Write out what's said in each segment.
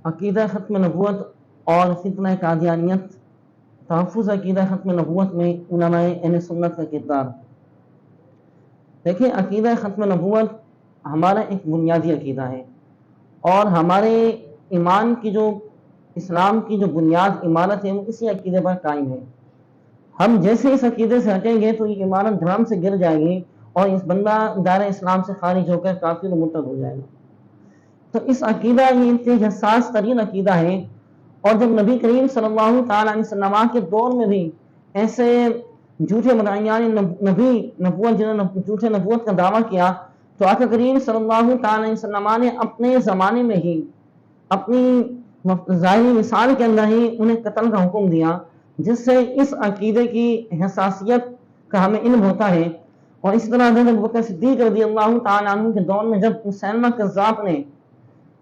عقیدہ ختم نبوت اور فتنہ قادیانیت، تحفظ عقیدہ ختم نبوت میں علماء اہل سنت کا کردار۔ دیکھیں، عقیدہ ختم نبوت ہمارا ایک بنیادی عقیدہ ہے، اور ہمارے ایمان کی جو اسلام کی جو بنیاد عمارت ہے وہ اسی عقیدے پر قائم ہے۔ ہم جیسے اس عقیدے سے ہٹیں گے تو یہ عمارت دھڑام سے گر جائے گی اور اس بندہ دائرہ اسلام سے خارج ہو کر کافر و مرتد ہو جائے گا۔ تو اس عقیدہ یہ انتہائی حساس ترین عقیدہ ہے، اور جب نبی کریم صلی اللہ تعالیٰ علیہ وسلم کے دور میں بھی ایسے جھوٹے مدعیان نبوت جنہوں نے جھوٹے نبوت کا دعویٰ کیا، تو آقا کریم صلی اللہ تعالیٰ علیہ وسلم نے اپنے زمانے میں ہی اپنی ظاہری مثال کے اندر ہی انہیں قتل کا حکم دیا، جس سے اس عقیدے کی حساسیت کا ہمیں علم ہوتا ہے۔ اور اس طرح حضرت ابوبکر صدیق رضی اللہ تعالیٰ عنہ کے دور میں جب مسیلمہ کذاب نے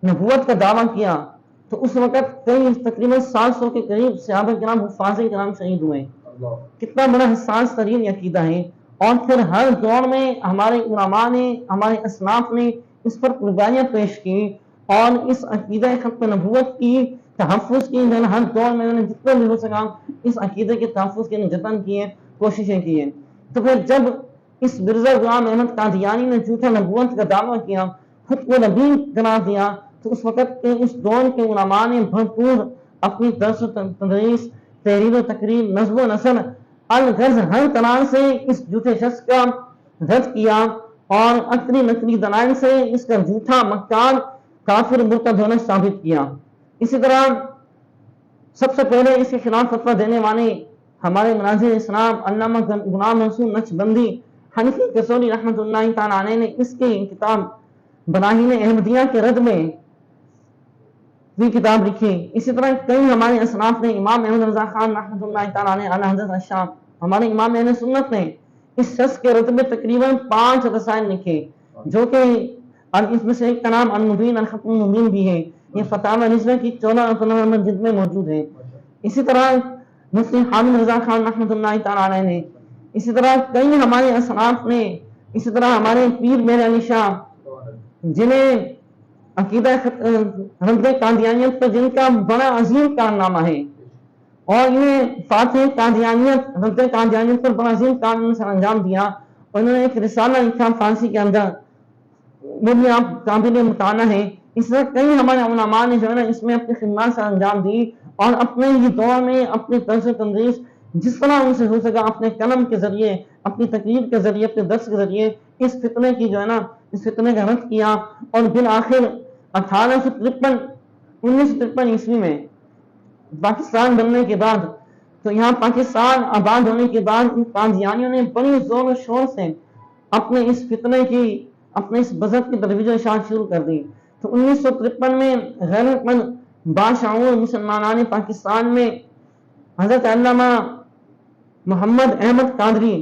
نبوت کا دعویٰ کیا تو اس وقت تقریباً 700 کے قریب صحابہ کرام حفاظ کرام شہید ہوئے۔ کتنا بڑا حساس ترین عقیدہ ہے، اور پھر ہر دور میں ہمارے علماء نے، ہمارے اسلاف نے اس پر قربانیاں پیش کی، اور اس عقیدہ ختم نبوت کی تحفظ کی ہر دور میں انہوں نے جتنا بھی ہو سکا اس عقیدے کے تحفظ کے جتن کیے، کوششیں کی ہیں۔ تو پھر جب اس مرزا غلام احمد قادیانی نے جھوٹا نبوت کا دعویٰ کیا، خود کو نبی قرار دیا، تو اس وقت کے اس دور کے علماء نے بھرپور اپنی درس و تدریس، تحریر و تقریر، نظم و نثر، الغرض ہر طرح سے اس جھوٹے شخص کا رد کیا، اور عقلی نقلی دلائل سے اس کا جھوٹا مکار کافر مرتد ہونا ثابت کیا۔ اسی طرح سب سے پہلے اس کے خلاف فتویٰ دینے والے ہمارے مناظر اسلام علامہ غلام منصور نقشبندی حنفی کسوری رحمۃ اللہ تعالیٰ علیہ نے اس کی کتاب براہین احمدیہ کے رد میں بھی کتاب لکھی۔ اسی طرح کئی ہمارے اسلاف نے، امام احمد رضا خان رحمۃ اللہ تعالیٰ علیہ، اعلیٰ حضرت الشام، ہمارے امام اہل سنت نے اس شخص کے رد میں تقریباً 5 رسائل لکھے، جو کہ اس میں سے ایک کا نام المبین الختم المبین بھی ہے، یہ فتاوی نسوہ کی 14 نمبر جلد میں موجود ہے۔ اسی طرح مفتی حامد رضا خان رحمۃ اللہ تعالیٰ علیہ نے، اسی طرح کئی ہمارے اسلاف نے، اسی طرح ہمارے پیر مہر علی شاہ، جنہیں عقیدہ رد قادیانیت پر جن کا بڑا عظیم کارنامہ ہے، اور انہیں فاتح قادیانیت، رد قادیانیت پر بڑا عظیم کام سر انجام دیا، اور انہوں نے ایک رسالہ لکھا فارسی کے اندر، وہ بھی آپ قابل مطالعہ ہے۔ اس طرح کئی ہمارے علماء نے جو ہے نا اس میں اپنی خدمات سر انجام دی، اور اپنے یہ دور میں اپنے طرز تندریس جس طرح ان سے ہو سکا اپنے قلم کے ذریعے، اپنی تقریر کے ذریعے، اپنے درس کے ذریعے اس فتنے کی جو ہے نا اس فتنے کا رد کیا، اور بالآخر 1953 عیسوی میں پاکستان بننے کے بعد، تو یہاں پاکستان آباد ہونے کے بعد ان قادیانیوں نے بڑی زور و شور سے اپنے اس فتنے کی، اپنے اس مذہب کی ترویج و اشاعت شروع کر دی۔ تو 1953 میں غیرت مند باشعور مسلمانان پاکستان میں حضرت علامہ محمد احمد قادری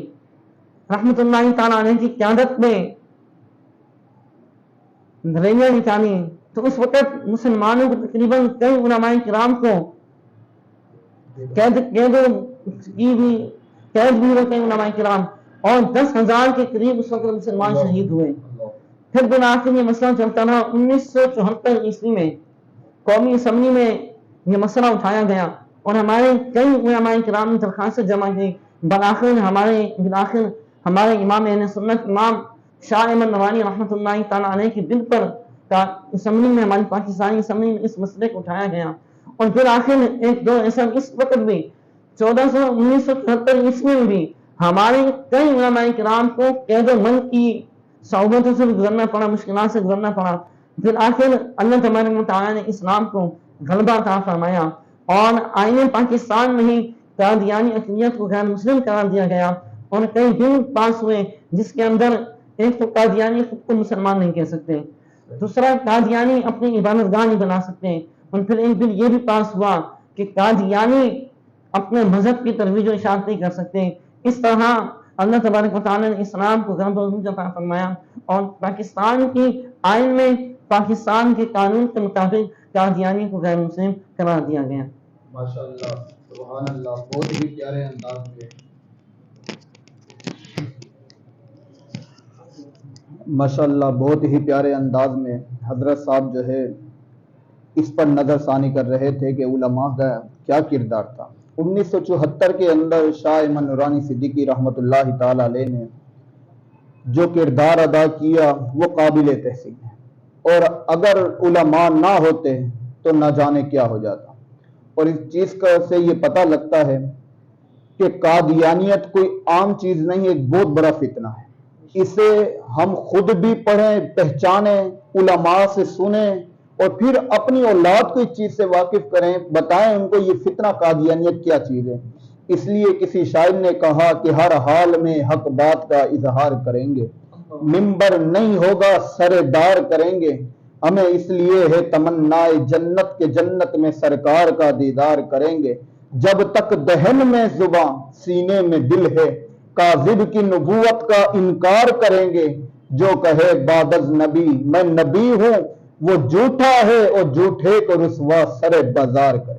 رحمۃ اللہ تعالیٰ علیہ کی قیادت میں ریلیاں نکالی، تو اس وقت مسلمانوں کو تقریباً کئی علماء کرام کو قید بھی ہوئے کئی علماء کرام، اور 10,000 کے قریب اس وقت مسلمان شہید ہوئے۔ پھر بالآخر یہ مسئلہ چلتا رہا۔ 1974 عیسوی میں قومی اسمبلی میں یہ مسئلہ اٹھایا گیا، اور ہمارے کئی علماء کرام نے درخواست جمع کی۔ بالآخر ہمارے امام اہل سنت امام شاہ احمد نوانی رحمۃ اللہ تعالیٰ علیہ کے بل پر اسمبلی میں، ہماری پاکستانی اسمبلی میں اس مسئلے کو اٹھایا گیا، اور پھر آخر ایک دو ایسا اس وقت بھی 1974 عیسوی میں بھی ہمارے کئی علماء کرام کو قید و بند کی صعوبتوں سے گزرنا پڑا، مشکلات سے گزرنا پڑا۔ پھر آخر اللہ تبارک و تعالیٰ نے اسلام کو غلبہ عطا فرمایا، اور آئین پاکستان میں ہی قادیانی اقلیت کو غیر مسلم قرار دیا گیا، اور کئی بل پاس ہوئے جس کے اندر ایک تو قادیانی خود کو مسلمان نہیں کہہ سکتے، دوسرا قادیانی اپنی عبادت گاہ نہیں بنا سکتے، اور پھر ایک بل یہ بھی پاس ہوا کہ قادیانی اپنے مذہب کی ترویج و اشاعت نہیں کر سکتے۔ اس طرح اللہ تبارک و تعالیٰ نے اسلام کو غلبہ و عروج عطا فرمایا، اور پاکستان کی آئین میں پاکستان کے قانون کے مطابق قادیانی کو غیر مسلم قرار دیا گیا۔ ماشاءاللہ، سبحان اللہ، بہت ہی پیارے انداز میں، ماشاءاللہ بہت ہی پیارے انداز میں حضرت صاحب جو ہے اس پر نظر ثانی کر رہے تھے کہ علماء کا کیا کردار تھا۔ 1974 کے اندر شاہ احمد نورانی صدیقی رحمۃ اللہ تعالی علیہ نے جو کردار ادا کیا وہ قابل تحسین ہے، اور اگر علماء نہ ہوتے تو نہ جانے کیا ہو جاتا۔ اور اس چیز کا سے یہ پتہ لگتا ہے کہ قادیانیت کوئی عام چیز نہیں، ایک بہت بڑا فتنہ ہے۔ اسے ہم خود بھی پڑھیں، پہچانیں، علماء سے سنیں، اور پھر اپنی اولاد کو اس چیز سے واقف کریں، بتائیں ان کو یہ فتنہ قادیانیت کیا چیز ہے۔ اس لیے کسی شاعر نے کہا کہ ہر حال میں حق بات کا اظہار کریں گے، منبر نہیں ہوگا سردار کریں گے، ہمیں اس لیے ہے تمنا جنت کے جنت میں سرکار کا دیدار کریں گے، جب تک دہن میں زباں سینے میں دل ہے کاذب کی نبوت کا انکار کریں گے، جو کہے بعد از نبی میں نبی ہوں وہ جھوٹا ہے، اور جھوٹے کو رسوا سر بازار کریں۔